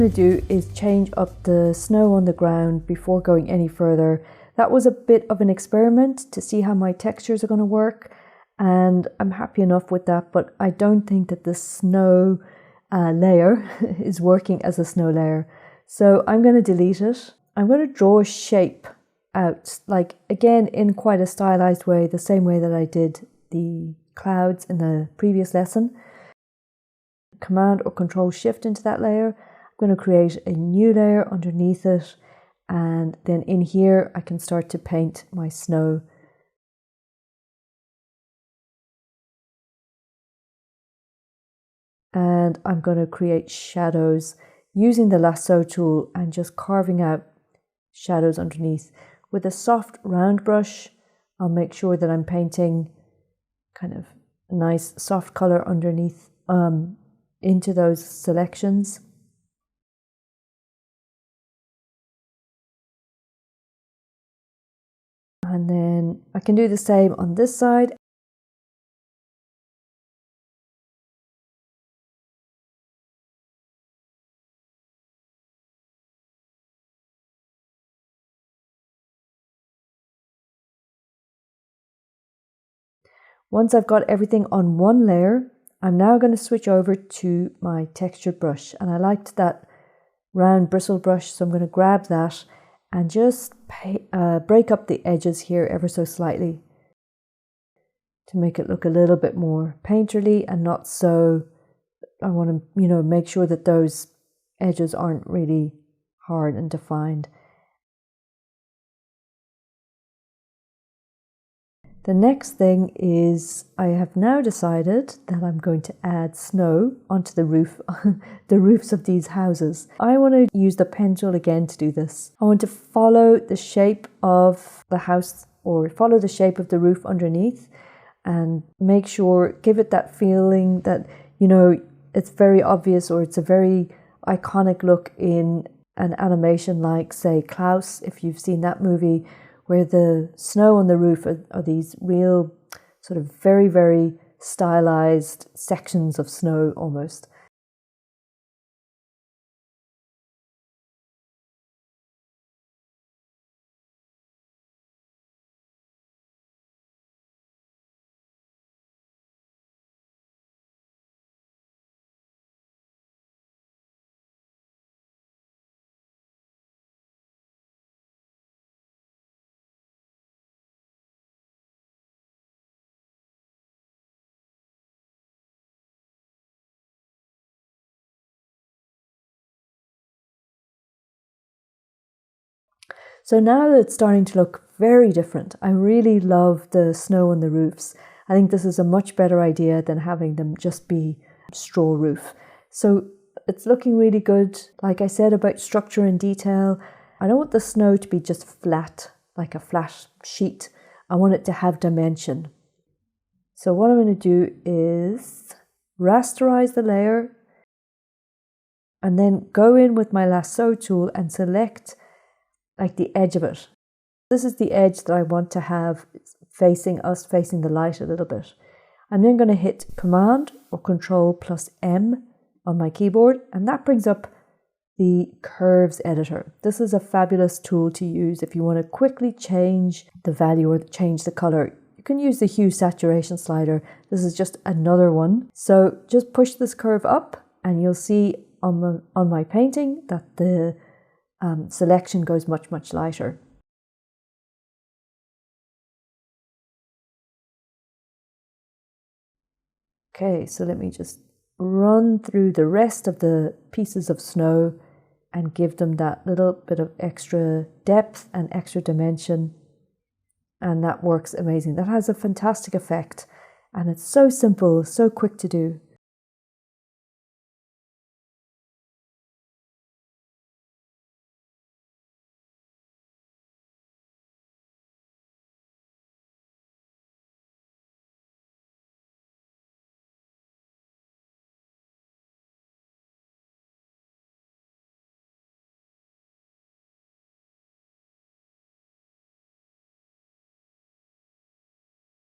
going to do is change up the snow on the ground before going any further. That was a bit of an experiment to see how my textures are going to work, and I'm happy enough with that, but I don't think that the snow layer is working as a snow layer. So I'm going to delete it. I'm going to draw a shape out, like again in quite a stylized way, the same way that I did the clouds in the previous lesson. Command or Control Shift into that layer. I'm going to create a new layer underneath it, and then in here I can start to paint my snow. And I'm going to create shadows using the lasso tool and just carving out shadows underneath. With a soft round brush, I'll make sure that I'm painting kind of a nice soft color underneath into those selections. And then I can do the same on this side. Once I've got everything on one layer, I'm now going to switch over to my textured brush. And I liked that round bristle brush, so I'm going to grab that and just break up the edges here ever so slightly to make it look a little bit more painterly and not so, I want to, make sure that those edges aren't really hard and defined. The next thing is I have now decided that I'm going to add snow onto the roof, the roofs of these houses. I want to use the pen tool again to do this. I want to follow the shape of the house or follow the shape of the roof underneath and make sure, give it that feeling that, it's very obvious or it's a very iconic look in an animation like, say, Klaus, if you've seen that movie, where the snow on the roof are these real sort of very, very stylized sections of snow almost. So now that it's starting to look very different, I really love the snow on the roofs. I think this is a much better idea than having them just be straw roof. So it's looking really good. Like I said about structure and detail, I don't want the snow to be just flat, like a flat sheet. I want it to have dimension. So what I'm going to do is rasterize the layer and then go in with my lasso tool and select like the edge of it. This is the edge that I want to have facing the light a little bit. I'm then going to hit Command or Control plus M on my keyboard, and that brings up the curves editor. This is a fabulous tool to use if you want to quickly change the value or change the color. You can use the hue saturation slider. This is just another one. So just push this curve up and you'll see on my painting that the selection goes much, much lighter. Okay, so let me just run through the rest of the pieces of snow and give them that little bit of extra depth and extra dimension. And that works amazing. That has a fantastic effect. And it's so simple, so quick to do.